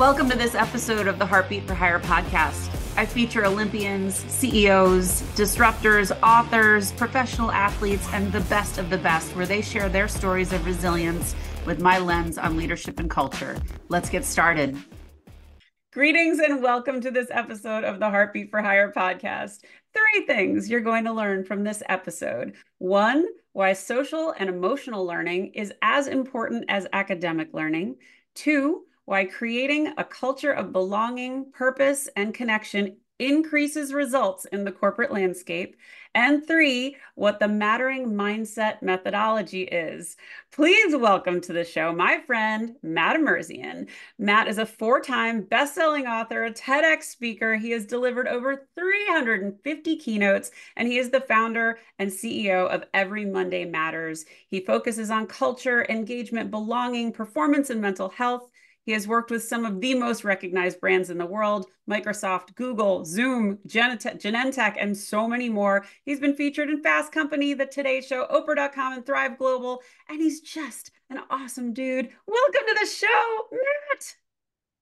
Welcome to this episode of the Heartbeat for Hire podcast. I feature Olympians, CEOs, disruptors, authors, professional athletes, and the best of the best, where they share their stories of resilience with my lens on leadership and culture. Let's get started. Greetings and welcome to this episode of the Heartbeat for Hire podcast. 3 things you're going to learn from this episode. 1, why social and emotional learning is as important as academic learning. 2, why creating a culture of belonging, purpose, and connection increases results in the corporate landscape. And 3, what the mattering mindset methodology is. Please welcome to the show my friend, Matt Emerzian. Matt is a 4-time best-selling author, a TEDx speaker. He has delivered over 350 keynotes, and he is the founder and CEO of Every Monday Matters. He focuses on culture, engagement, belonging, performance, and mental health. He has worked with some of the most recognized brands in the world: Microsoft, Google, Zoom, Genentech, and so many more. He's been featured in Fast Company, The Today Show, Oprah.com, and Thrive Global, and he's just an awesome dude. Welcome to the show, Matt.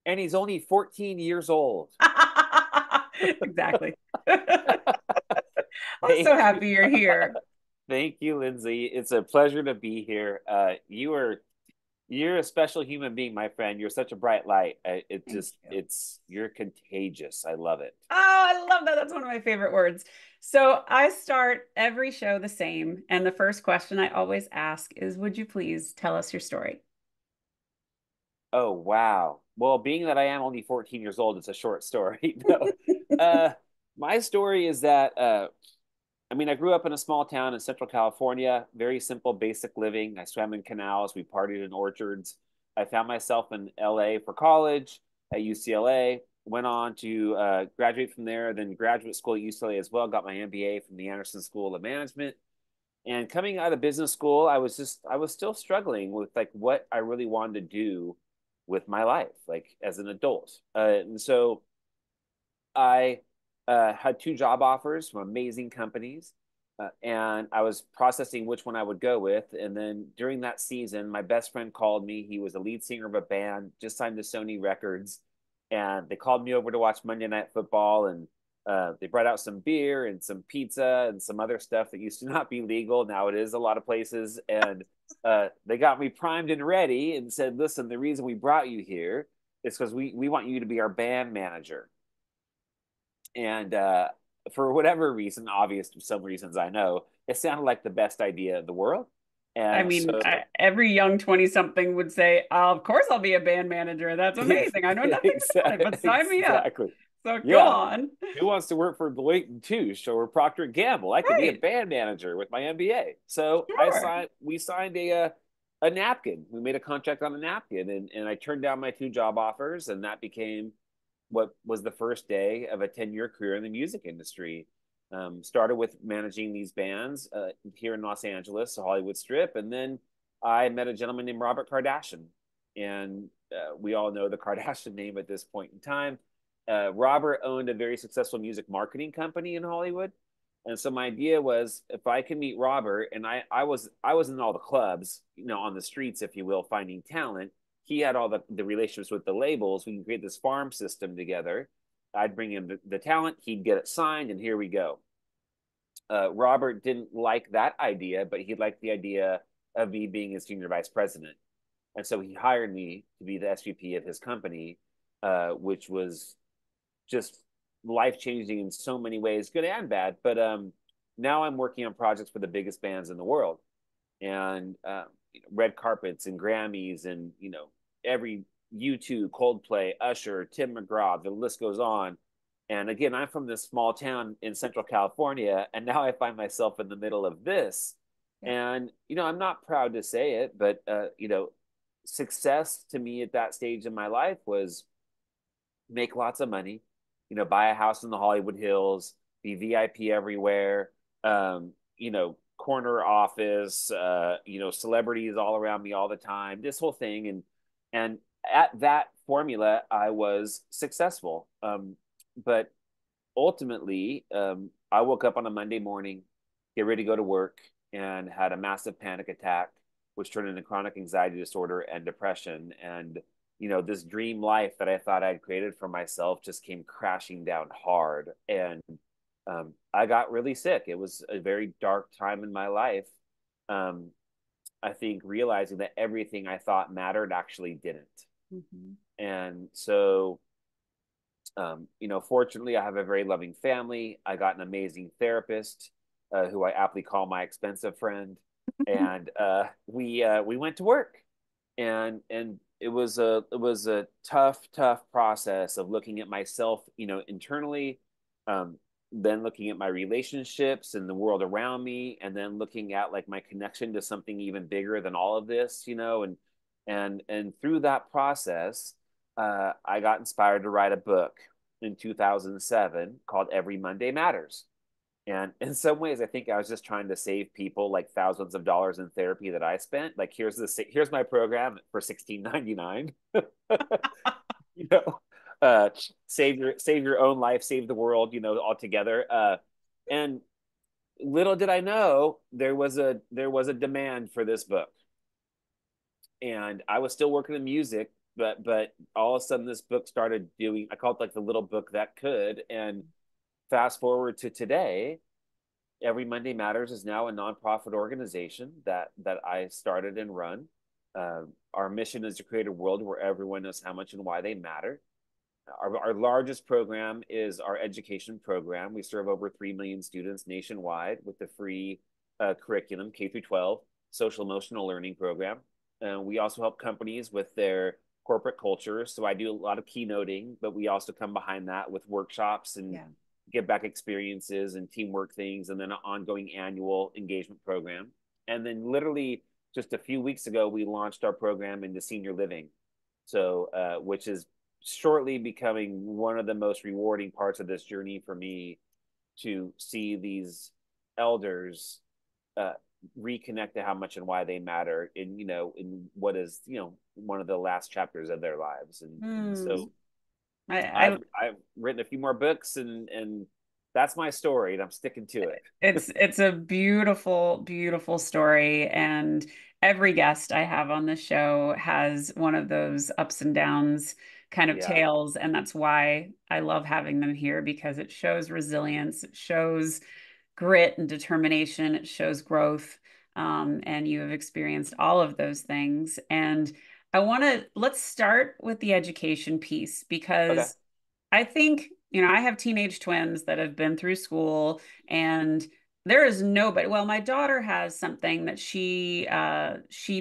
And he's only 14 years old. Exactly. I'm so happy you're here. Thank you, Lyndsay. It's a pleasure to be here. You're a special human being, my friend. You're such a bright light. You're contagious. I love it. Oh, I love that. That's one of my favorite words. So I start every show the same. And the first question I always ask is, would you please tell us your story? Oh, wow. Well, being that I am only 14 years old, it's a short story. No. My story is that I grew up in a small town in Central California, very simple, basic living. I swam in canals, we partied in orchards. I found myself in LA for college at UCLA, went on to graduate from there, then graduate school at UCLA as well, got my MBA from the Anderson School of Management. And coming out of business school, I was still struggling with like what I really wanted to do with my life, like as an adult. And so I had 2 job offers from amazing companies, and I was processing which one I would go with. And then during that season, my best friend called me. He was a lead singer of a band, just signed to Sony Records, and they called me over to watch Monday Night Football. And they brought out some beer and some pizza and some other stuff that used to not be legal. Now it is a lot of places. And they got me primed and ready and said, "Listen, the reason we brought you here is because we want you to be our band manager." And for whatever reason, obvious to some reasons I know, it sounded like the best idea in the world. I And mean, so every young 20-something would say, oh, of course I'll be a band manager. That's amazing. I know nothing about it, but sign me up. exactly. So go Yeah. on. Who wants to work for Deloitte and Touche or Procter and Gamble? I could be a Right. band manager with my MBA. So Sure. we signed a napkin. We made a contract on a napkin, and I turned down my 2 job offers, and that became what was the first day of a 10-year career in the music industry. Started with managing these bands here in Los Angeles, the Hollywood Strip, and then I met a gentleman named Robert Kardashian, and we all know the Kardashian name at this point in time. Robert owned a very successful music marketing company in Hollywood, and so my idea was if I could meet Robert, and I was in all the clubs, on the streets, if you will, finding talent. He had all the relationships with the labels. We can create this farm system together. I'd bring him the talent, he'd get it signed, and here we go. Robert didn't like that idea, but he liked the idea of me being his senior vice president. And so he hired me to be the SVP of his company, which was just life changing in so many ways, good and bad. But now I'm working on projects for the biggest bands in the world, and red carpets and Grammys, and every U2, Coldplay, Usher, Tim McGraw, the list goes on. And again, I'm from this small town in Central California, and now I find myself in the middle of this. Yeah. And I'm not proud to say it, but success to me at that stage in my life was make lots of money, buy a house in the Hollywood Hills, be VIP everywhere, corner office, celebrities all around me all the time, this whole thing. And at that formula, I was successful. But ultimately, I woke up on a Monday morning, get ready to go to work, and had a massive panic attack, which turned into chronic anxiety disorder and depression. And this dream life that I thought I'd created for myself just came crashing down hard. And I got really sick. It was a very dark time in my life. Um, I think realizing that everything I thought mattered actually didn't. Mm-hmm. And so, fortunately, I have a very loving family. I got an amazing therapist who I aptly call my expensive friend, and we went to work, and it was a tough process of looking at myself, internally, um, then looking at my relationships and the world around me, and then looking at like my connection to something even bigger than all of this, and through that process, I got inspired to write a book in 2007 called Every Monday Matters. And in some ways, I think I was just trying to save people like thousands of dollars in therapy that I spent. Like, here's my program for $16.99. you know, uh, save your own life, save the world, altogether. And little did I know there was a demand for this book, and I was still working in music, but all of a sudden this book started doing. I call it like the little book that could. And fast forward to today, Every Monday Matters is now a nonprofit organization that I started and run. Our mission is to create a world where everyone knows how much and why they matter. Our largest program is our education program. We serve over 3 million students nationwide with the free curriculum, K through 12, social emotional learning program. We also help companies with their corporate culture. So I do a lot of keynoting, but we also come behind that with workshops and Yeah. give back experiences and teamwork things, and then an ongoing annual engagement program. And then literally just a few weeks ago, we launched our program into senior living. So, which is shortly becoming one of the most rewarding parts of this journey for me, to see these elders uh, reconnect to how much and why they matter in what is one of the last chapters of their lives. And Mm. so I I've written a few more books, and that's my story, and I'm sticking to it. It's a beautiful, beautiful story. And every guest I have on the show has one of those ups and downs kind of Yeah. tales. And that's why I love having them here, because it shows resilience, it shows grit and determination, it shows growth. And you have experienced all of those things. And let's start with the education piece, Okay. because I think, I have teenage twins that have been through school, and there is nobody. Well, my daughter has something that she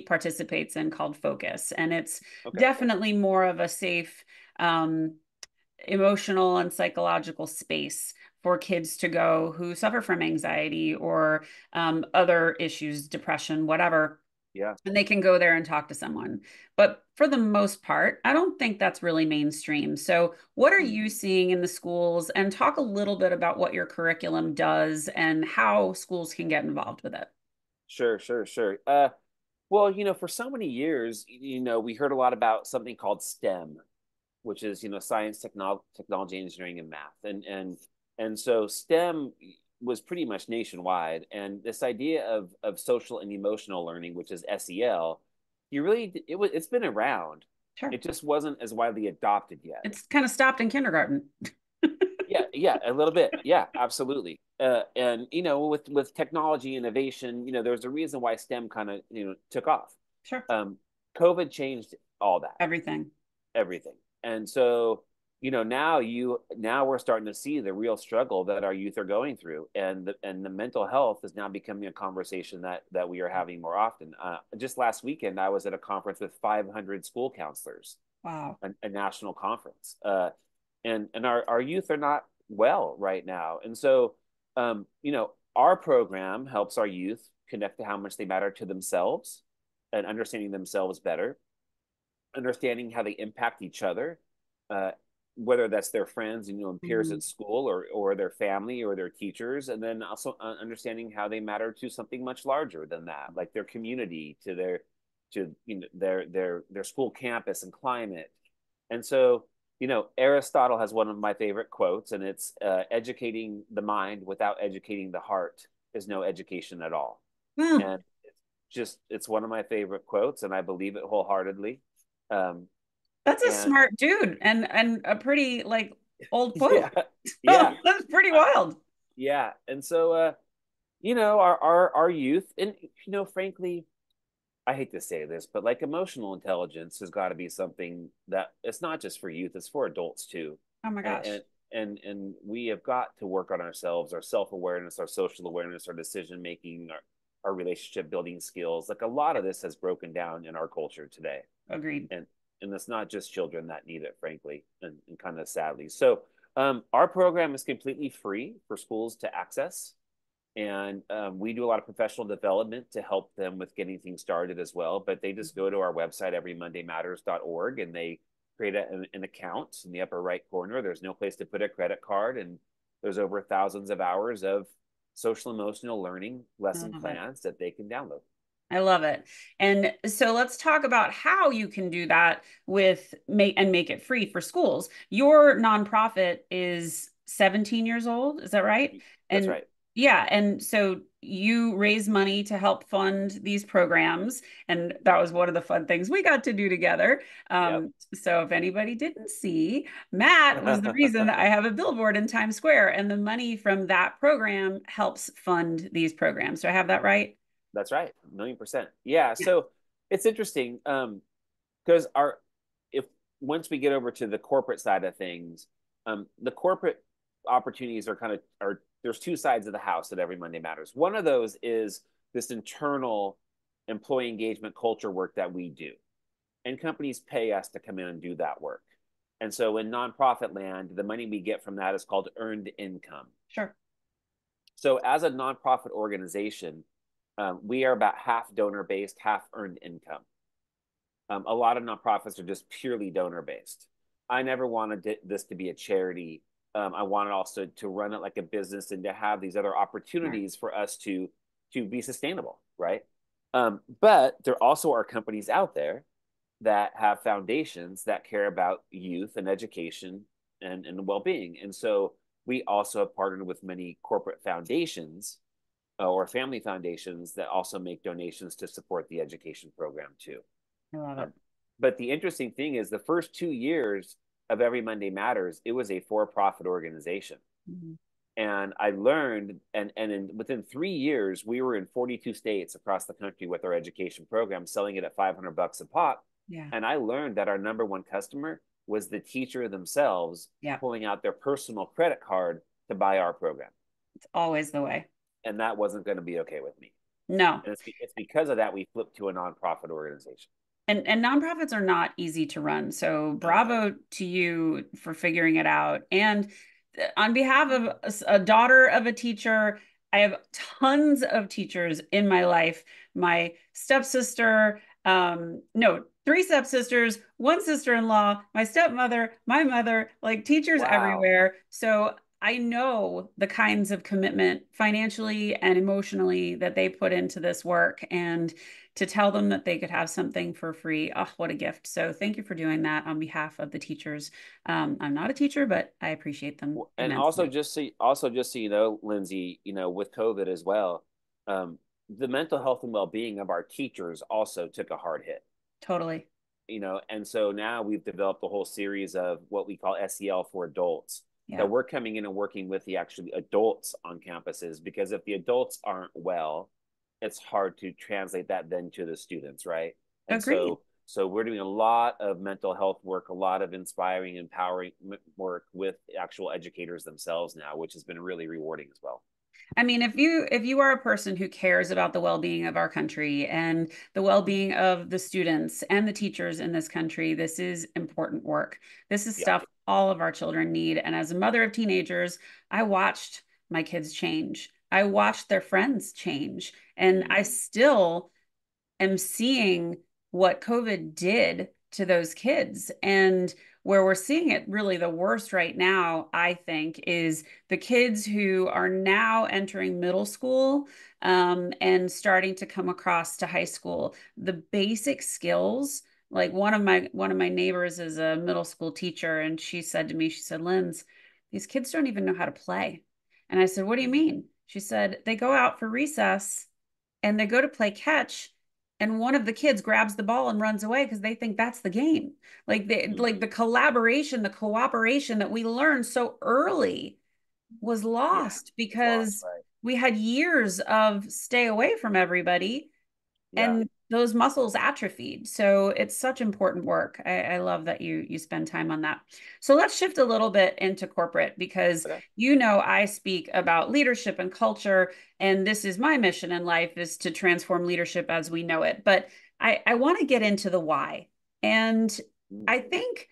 participates in called Focus, and it's Okay. definitely more of a safe um, emotional and psychological space for kids to go who suffer from anxiety or other issues, depression, whatever, Yeah. and they can go there and talk to someone. But for the most part, I don't think that's really mainstream. So, what are you seeing in the schools? And talk a little bit about what your curriculum does and how schools can get involved with it. Sure, sure, sure. Well, for so many years, we heard a lot about something called STEM, which is, science, technology, engineering, and math. And so STEM was pretty much nationwide. And this idea of social and emotional learning, which is SEL, it's been around. Sure. It just wasn't as widely adopted yet. It's kind of stopped in kindergarten. Yeah, yeah, a little bit. Yeah, absolutely. And with technology innovation, there's a reason why STEM kind of took off. Sure. Um, COVID changed all that, Everything. everything. And so now we're starting to see the real struggle that our youth are going through, and the mental health is now becoming a conversation that we are having more often. Just last weekend, I was at a conference with 500 school counselors, Wow. a national conference. And our youth are not well right now. And so, our program helps our youth connect to how much they matter to themselves and understanding themselves better, understanding how they impact each other, uh, whether that's their friends and peers Mhm. at school, or their family or their teachers, and then also understanding how they matter to something much larger than that, like their community, to their school campus and climate. And so, Aristotle has one of my favorite quotes, and it's educating the mind without educating the heart is no education at all. Mm. And it's one of my favorite quotes, and I believe it wholeheartedly. Um, That's a And smart dude and a pretty like old quote. yeah, yeah, That's pretty I, wild. yeah. And so, our youth, and frankly, I hate to say this, but like emotional intelligence has got to be something that it's not just for youth; it's for adults too. Oh my And gosh. and we have got to work on ourselves, our self awareness, our social awareness, our decision making, our relationship building skills. Like a lot of this has broken down in our culture today, Agreed. and it's not just children that need it, frankly, and kind of sadly. So our program is completely free for schools to access. And we do a lot of professional development to help them with getting things started as well. But they just go to our website, everymondaymatters.org, and they create an account in the upper right corner. There's no place to put a credit card. And there's over thousands of hours of social emotional learning I lesson love it. plans that they can download. I love it. And so let's talk about how you can do that with make it free for schools. Your nonprofit is 17 years old, is that right? That's And right. yeah, and so you raise money to help fund these programs, and that was one of the fun things we got to do together. Yep. So if anybody didn't see, Matt was the reason I have a billboard in Times Square, and the money from that program helps fund these programs. Do I have that right? That's right. 1,000,000%. Yeah. So it's interesting. Because our if once we get over to the corporate side of things, the corporate opportunities are kind of are there's two sides of the house that every Monday matters. One of those is this internal employee engagement culture work that we do, and companies pay us to come in and do that work. And so in nonprofit land, the money we get from that is called earned income. Sure. So as a nonprofit organization, we are about half donor based, half earned income. A lot of nonprofits are just purely donor based. I never wanted this to be a charity. I wanted also to run it like a business and to have these other Right. opportunities for us to be sustainable, right? But there also are companies out there that have foundations that care about youth and education and well-being. And so we also have partnered with many corporate foundations or family foundations that also make donations to support the education program too. I love it. Um, but the interesting thing is the first 2 years of Every Monday Matters, it was a for-profit organization. Mhm. And I learned, within 3 years, we were in 42 states across the country with our education program, selling it at $500 a pop. Yeah. And I learned that our number one customer was the teacher themselves Yeah. pulling out their personal credit card to buy our program. It's always the way. And that wasn't going to be okay with me. No. And it's because of that we flipped to a nonprofit organization. And nonprofits are not easy to run. So No. bravo to you for figuring it out. And on behalf of a daughter of a teacher, I have tons of teachers in my life. My stepsister, no, three stepsisters, one sister-in-law, my stepmother, my mother, like teachers Wow. everywhere. So I know the kinds of commitment financially and emotionally that they put into this work. And to tell them that they could have something for free. Oh, what a gift. So thank you for doing that on behalf of the teachers. I'm not a teacher, but I appreciate them And also immensely. just so you know, Lyndsay, with COVID as well, the mental health and well-being of our teachers also took a hard hit. Totally. And so now we've developed a whole series of what we call SEL for adults Yeah. that we're coming in and working with the actually adults on campuses, because if the adults aren't well, it's hard to translate that then to the students, right? And Agreed. so we're doing a lot of mental health work, a lot of inspiring, empowering work with actual educators themselves now, which has been really rewarding as well. I mean, if you are a person who cares about the well-being of our country and the well-being of the students and the teachers in this country, this is important work. This is Yeah. stuff all of our children need. And as a mother of teenagers, I watched my kids change. I watched their friends change. And I Mm. still am seeing what COVID did to those kids. And where we're seeing it really the worst right now, I think, is the kids who are now entering middle school and starting to come across to high school. The basic skills, like one of my neighbors is a middle school teacher, and she said to me, she said, "Linz, these kids don't even know how to play." And I said, "What do you mean?" She said, "They go out for recess and they go to play catch and one of the kids grabs the ball and runs away because they think that's the game. Like the collaboration, the cooperation that we learned so early was Yeah, lost it's lost, because right? we had years of stay away from everybody Yeah. and those muscles atrophied. So it's such important work. I love that you spend time on that. So let's shift a little bit into corporate because Okay. I speak about leadership and culture, and this is my mission in life is to transform leadership as we know it. But I want to get into the why. And Mm, I think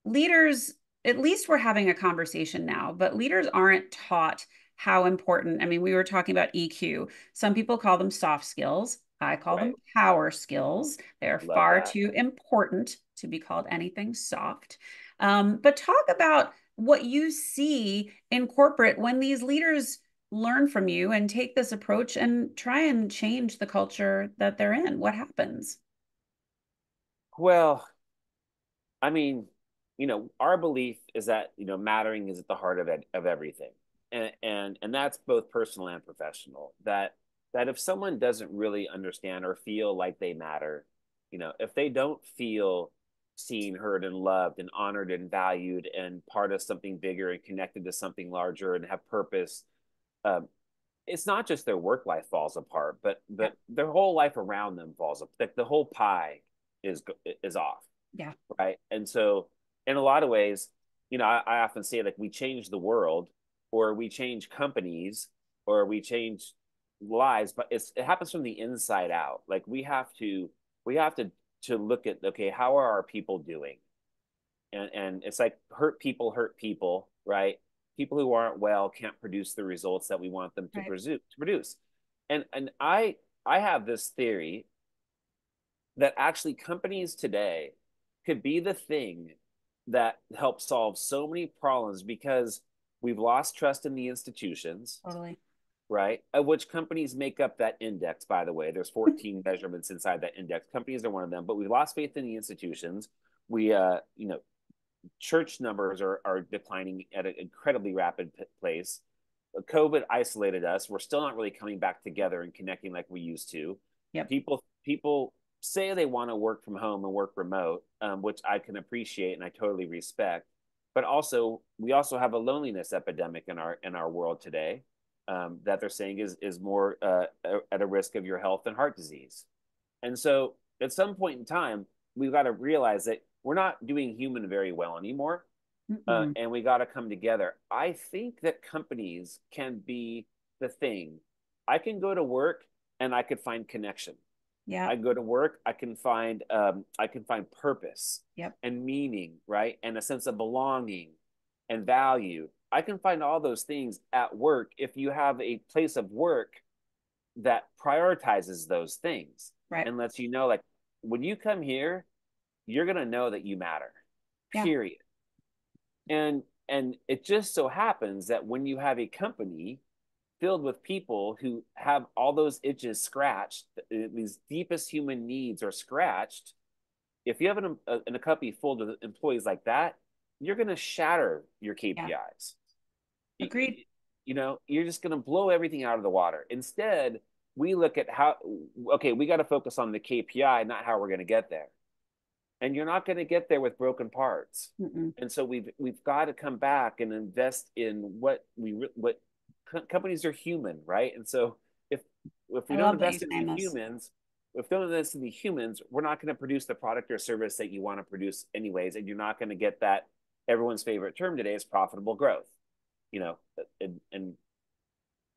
leaders, at least we're having a conversation now, but leaders aren't taught how important. I mean, we were talking about EQ. Some people call them soft skills. I call them right. power skills. They're Love far that. too important to be called anything soft. But talk about what you see in corporate when these leaders learn from you and take this approach and try and change the culture that they're in. What happens? Well, I mean, our belief is that, mattering is at the heart of everything. And that's both personal and professional. That if someone doesn't really understand or feel like they matter, if they don't feel seen, heard, and loved, and honored and valued, and part of something bigger and connected to something larger and have purpose, um, it's not just their work life falls apart, but Yeah. their whole life around them falls apart. Like the whole pie is off, Yeah. right? And so, in a lot of ways, I often say like we change the world, or we change companies, or we change lives, but it happens from the inside out. Like we have to look at, okay, how are our people doing? And it's like hurt people, right? People who aren't well can't produce the results that we want them to Right. produce. And I have this theory that actually companies today could be the thing that helps solve so many problems because we've lost trust in the institutions, Totally. right? Of which companies make up that index, by the way. There's 14 measurements inside that index. Companies are one of them, but we've lost faith in the institutions. We, church numbers are declining at an incredibly rapid pace. COVID isolated us. We're still not really coming back together and connecting like we used to. Yep. People say they want to work from home and work remote, which I can appreciate and I totally respect. But also, we also have a loneliness epidemic in our world today, that they're saying is more at a risk of your health and heart disease. And so, at some point in time, we've got to realize that we're not doing human very well anymore, Mm-mm. and we got to come together. I think that companies can be the thing. I can go to work and I could find connection. Yeah. I go to work, I can find purpose Yep. and meaning, right, and a sense of belonging and value. I can find all those things at work if you have a place of work that prioritizes those things Right. and lets you know, like, when you come here, you're gonna know that you matter. Yeah. Period. And it just so happens that when you have a company filled with people who have all those itches scratched, these deepest human needs are scratched. If you have a company full of employees like that, you're going to shatter your Yeah. KPIs. Agreed. You're just going to blow everything out of the water. Instead, we look at okay, we got to focus on the KPI, not how we're going to get there. And you're not going to get there with broken parts. Mm-mm. And so we've got to come back and invest in what companies are human, right? And so if we I don't love that you invest in saying the this. humans, if we don't invest in the humans, we're not going to produce the product or service that you want to produce anyways, and you're not going to get that. Everyone's favorite term today is profitable growth, you know, and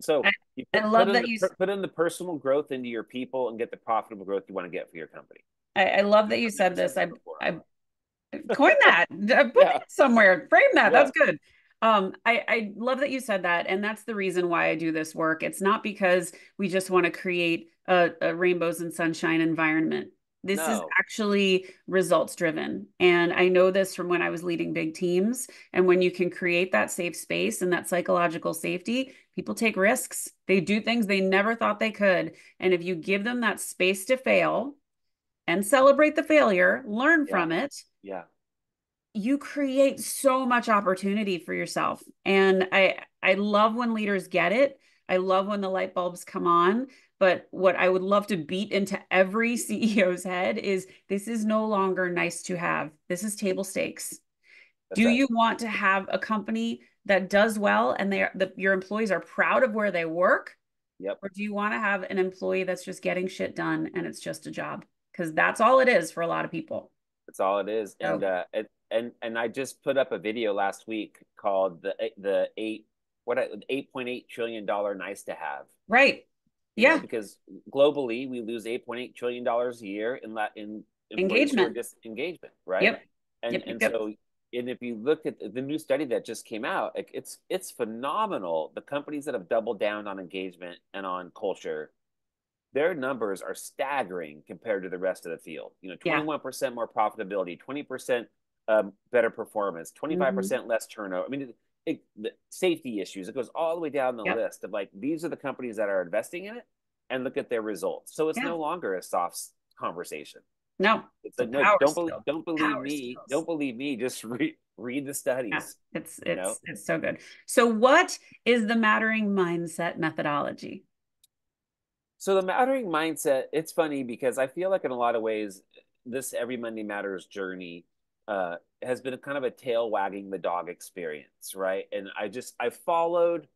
so I, you I love that you put in the personal growth into your people and get the profitable growth you want to get for your company. I love that you I've said never said this. that before. I coin that. Put Yeah, that somewhere. Frame that. yeah, That's good. I love that you said that, and that's the reason why I do this work. It's not because we just want to create a rainbows and sunshine environment. This is no, actually results driven. And I know this from when I was leading big teams. And when you can create that safe space and that psychological safety, people take risks. They do things they never thought they could. And if you give them that space to fail and celebrate the failure, learn yeah, from it, yeah, you create so much opportunity for yourself. And I love when leaders get it. I love when the light bulbs come on. But what I would love to beat into every CEO's head is this is no longer nice to have. This is table stakes. That's Do right. you want to have a company that does well and your employees are proud of where they work? Yep. Or do you want to have an employee that's just getting shit done and it's just a job? Because that's all it is for a lot of people. That's all it is. So, And I just put up a video last week called the 8.8 trillion dollar nice to have. right. Yeah. Because globally we lose 8.8 trillion dollars a year in employees who are Engagement. disengagement, right? Yep. And Yep. Yep. and Yep. so and if you look at the new study that just came out, like it's phenomenal. The companies that have doubled down on engagement and on culture, their numbers are staggering compared to the rest of the field. Yeah. 21% more profitability, 20% better performance, Hmm. 25% less turnover. I mean, the safety issues, it goes all the way down the Yep. list of like, these are the companies that are investing in it and look at their results. So it's Yeah. no longer a soft conversation. No. It's It's a like, no, power skill. don't believe Power me. skills. Don't believe me. Just read the Yeah. studies, It's you know? it's it's so good. So what is the mattering mindset methodology? So the mattering mindset, it's funny because I feel like in a lot of ways, this Every Monday Matters journey has been a kind of a tail wagging the dog experience, right? And I followed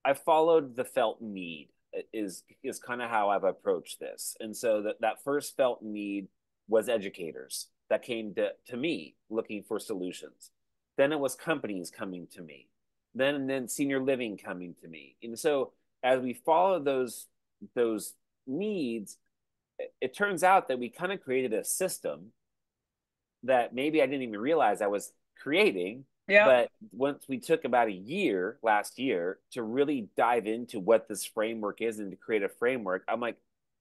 the felt need is kind of how I've approached this. And so that first felt need was educators that came to me looking for solutions. Then it was companies coming to me. Then senior living coming to me. And so as we follow those needs, it turns out that we kind of created a system that maybe I didn't even realize I was creating. Yeah. But once we took about a year last year to really dive into what this framework is and to create a framework, I'm like,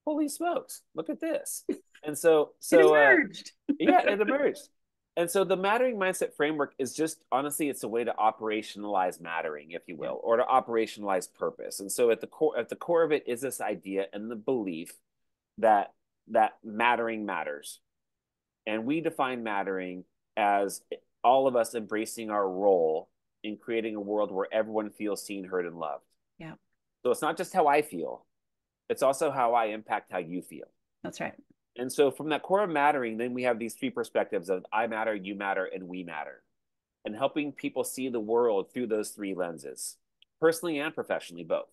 holy smokes, look at this. And It emerged. yeah, it emerged. And so the mattering mindset framework is just honestly, it's a way to operationalize mattering, if you Yeah. will, or to operationalize purpose. And so at the core of it is this idea and the belief that mattering matters. And we define mattering as all of us embracing our role in creating a world where everyone feels seen, heard, and loved. Yeah. So it's not just how I feel, it's also how I impact how you feel. That's right. And so from that core of mattering, then we have these three perspectives of I matter, you matter, and we matter. And helping people see the world through those three lenses, personally and professionally, both.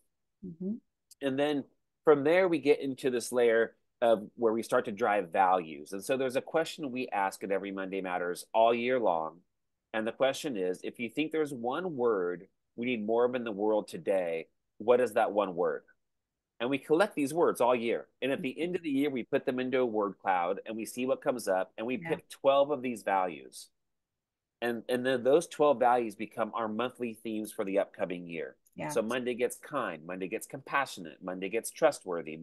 Mm-hmm. And then from there, we get into this layer of where we start to drive values. And so there's a question we ask at Every Monday Matters all year long. And the question is, if you think there's one word we need more of in the world today, what is that one word? And we collect these words all year. And at the end of the year, we put them into a word cloud and we see what comes up and we Yeah. pick 12 of these values. And then those 12 values become our monthly themes for the upcoming year. Yeah. So Monday gets kind, Monday gets compassionate, Monday gets trustworthy,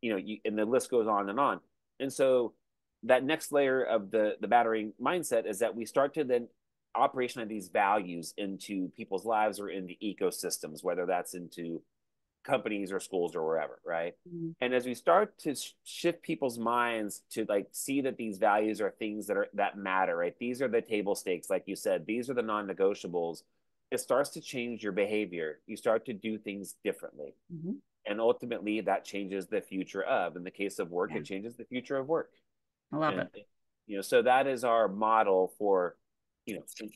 and the list goes on and on. And so that next layer of the battering mindset is that we start to then operationalize these values into people's lives or into ecosystems, whether that's into companies or schools or wherever, right? Mm-hmm. And as we start to shift people's minds to like see that these values are things that matter, right? These are the table stakes, like you said, these are the non-negotiables. It starts to change your behavior. You start to do things differently. Mm-hmm. And ultimately that changes the future of. In the case of work, Yeah. it changes the future of work. I love And it. so that is our model for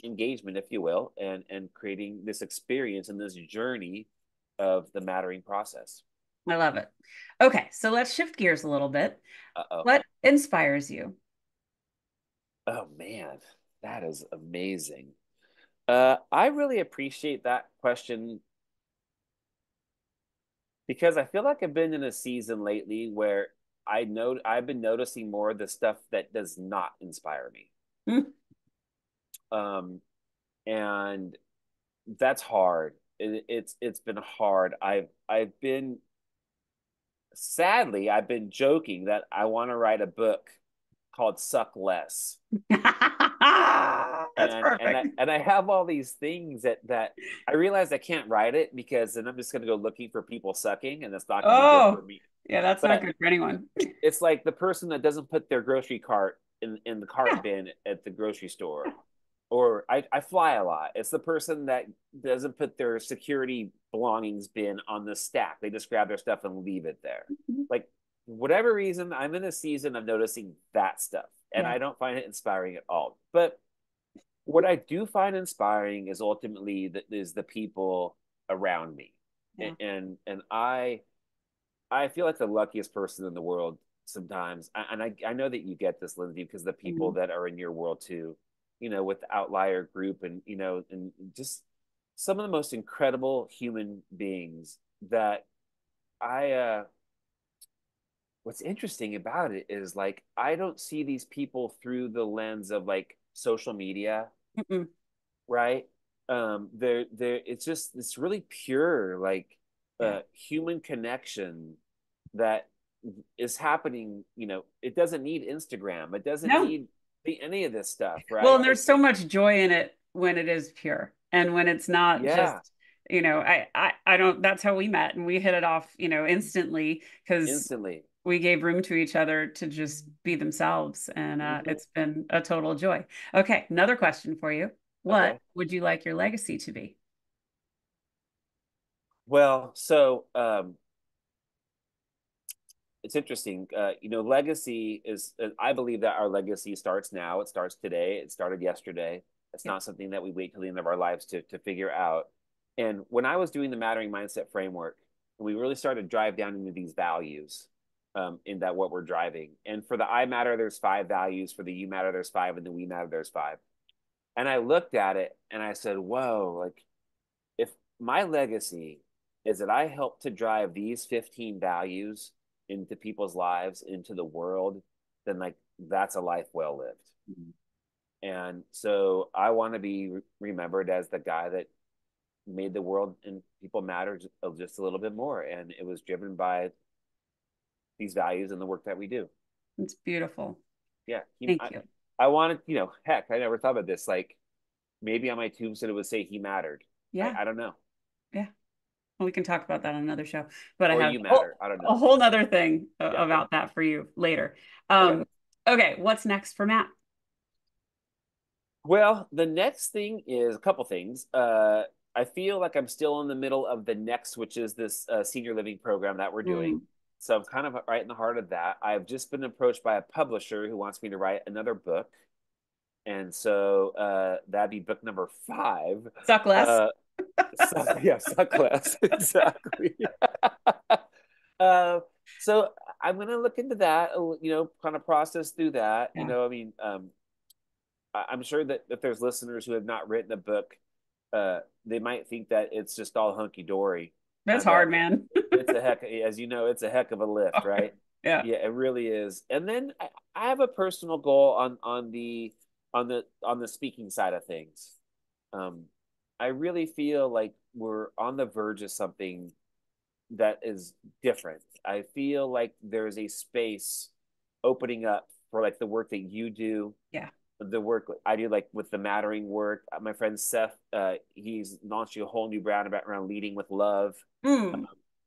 engagement, if you will, and creating this experience and this journey of the mattering process. I love it. Okay, so let's shift gears a little bit. Uh-oh. What inspires you? Oh man, that is amazing. I really appreciate that question because I feel like I've been in a season lately where I've been noticing more of the stuff that does not inspire me. Hmm. Um, and that's hard. It's been hard. I've been joking that I want to write a book called Suck Less. That's And perfect. I have all these things that I realize I can't write it because then I'm just going to go looking for people sucking and it's not going to be good for Oh, me. yeah, that's not But good for anyone. it's like the person that doesn't put their grocery cart in the cart Yeah, bin at the grocery store, or I fly a lot. It's the person that doesn't put their security belongings bin on the stack. They just grab their stuff and leave it there. Mhm. Like, whatever reason, I'm in a season of noticing that stuff, and Yeah. I don't find it inspiring at all. But what I do find inspiring is ultimately the people around me, Yeah. and I feel like the luckiest person in the world sometimes. And I know that you get this, Lyndsay, because the people Mhm. that are in your world too, with the outlier group, and and just some of the most incredible human beings that I what's interesting about it is, like, I don't see these people through the lens of like social media, Mm-mm. right? They're it's really pure, like, Yeah. human connection that is happening. It doesn't need Instagram, it doesn't No. need any of this stuff, Well, right? and there's so much joy in it when it is pure and when it's not just, Yeah, I don't, that's how we met and we hit it off, instantly because instantly. we gave room to each other to just be themselves. And Hmm. it's been a total joy. Okay. Another question for you. What Okay. would you like your legacy to be? Well, so it's interesting. Legacy is, I believe that our legacy starts now. It starts today. It started yesterday. It's Yep. not something that we wait till the end of our lives to figure out. And when I was doing the Mattering Mindset framework, we really started to drive down into these values, in that what we're driving. And for the I matter, there's 5 values. For the you matter, there's 5. And the we matter, there's 5. And I looked at it and I said, whoa, like, if my legacy is that I help to drive these 15 values into people's lives, into the world, then, like, that's a life well lived. Mhm. And so I want to be remembered as the guy that made the world and people matter just a little bit more. And it was driven by these values and the work that we do. It's beautiful. Yeah. Thank you. I wanted, heck, I never thought about this. Like, maybe on my tombstone it would say he mattered. I, Yeah. I don't know. Yeah. Well, we can talk about that on another show, but I Or have you matter. I don't a know. whole nother thing Yeah. about that for you later. Okay. Okay, what's next for Matt? Well, the next thing is a couple things. I feel like I'm still in the middle of the next, which is this senior living program that we're doing. Mm, So I'm kind of right in the heart of that. I've just been approached by a publisher who wants me to write another book. And so that'd be book number 5. suck less. Uh, yeah, suck less. Exactly. uh, so I'm going to look into that, kind of process through that. Yeah, I mean, I'm sure that if there's listeners who have not written a book, they might think that it's just all hunky dory. that's But hard, man. it's a heck, as you know, it's a heck of a lift, right? Yeah, Yeah, it really is. And then I have a personal goal on the speaking side of things. Um, I really feel like we're on the verge of something that is different. I feel like there's a space opening up for, like, the work that you do, yeah. the work I do, like with the mattering work. My friend Seth, he's launching a whole new brand around leading with love. Um, Mm,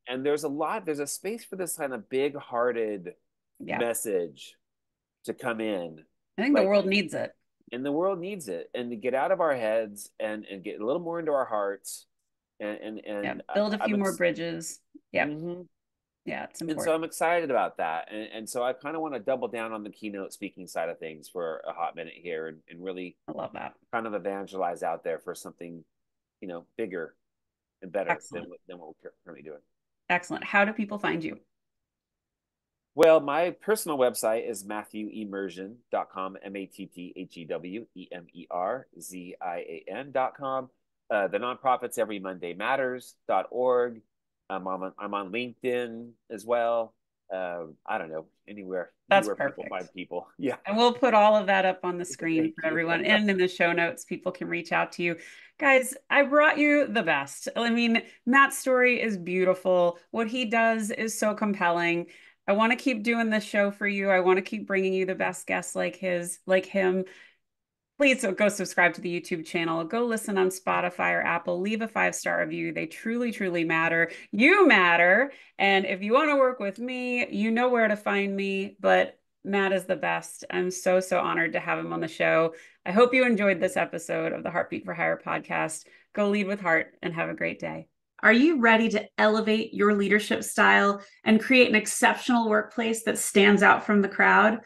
and there's a space for this kind of big hearted yeah. message to come in. I think the Like, world needs it. and the world needs it, and to get out of our heads and get a little more into our hearts. Yeah, And build a few I'm more bridges. Yep. mm-hmm. Yeah, it's And so important. I'm excited about that. And so I kind of want to double down on the keynote speaking side of things for a hot minute here, and really I love that. kind of evangelize out there for something, bigger and better than Excellent. what we're currently doing. Excellent. How do people find you? Well, my personal website is MatthewEmerzian.com, MatthewEmerzian.com. The nonprofit's everymondaymatters.org. I'm on LinkedIn as well. I don't know, That's anywhere people perfect. find people. Yeah. And we'll put all of that up on the screen Thank for you. everyone and in the show notes. People can reach out to you. Guys, I brought you the best. I mean, Matt's story is beautiful. What he does is so compelling. I want to keep doing this show for you. I want to keep bringing you the best guests like him. Please go subscribe to the YouTube channel. Go listen on Spotify or Apple. Leave a 5-star review. They truly, truly matter. You matter. And if you want to work with me, you know where to find me. But Matt is the best. I'm so, so honored to have him on the show. I hope you enjoyed this episode of the Heartbeat for Hire podcast. Go lead with heart and have a great day. Are you ready to elevate your leadership style and create an exceptional workplace that stands out from the crowd?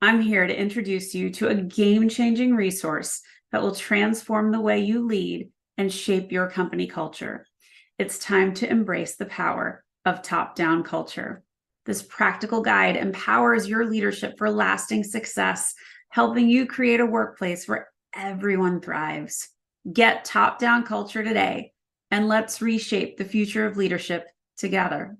I'm here to introduce you to a game-changing resource that will transform the way you lead and shape your company culture. It's time to embrace the power of top-down culture. This practical guide empowers your leadership for lasting success, helping you create a workplace where everyone thrives. Get top-down culture today, and let's reshape the future of leadership together.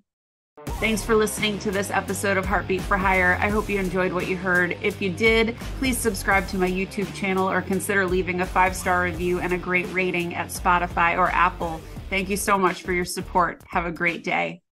Thanks for listening to this episode of Heartbeat for Hire. I hope you enjoyed what you heard. If you did, please subscribe to my YouTube channel or consider leaving a 5-star review and a great rating at Spotify or Apple. Thank you so much for your support. Have a great day.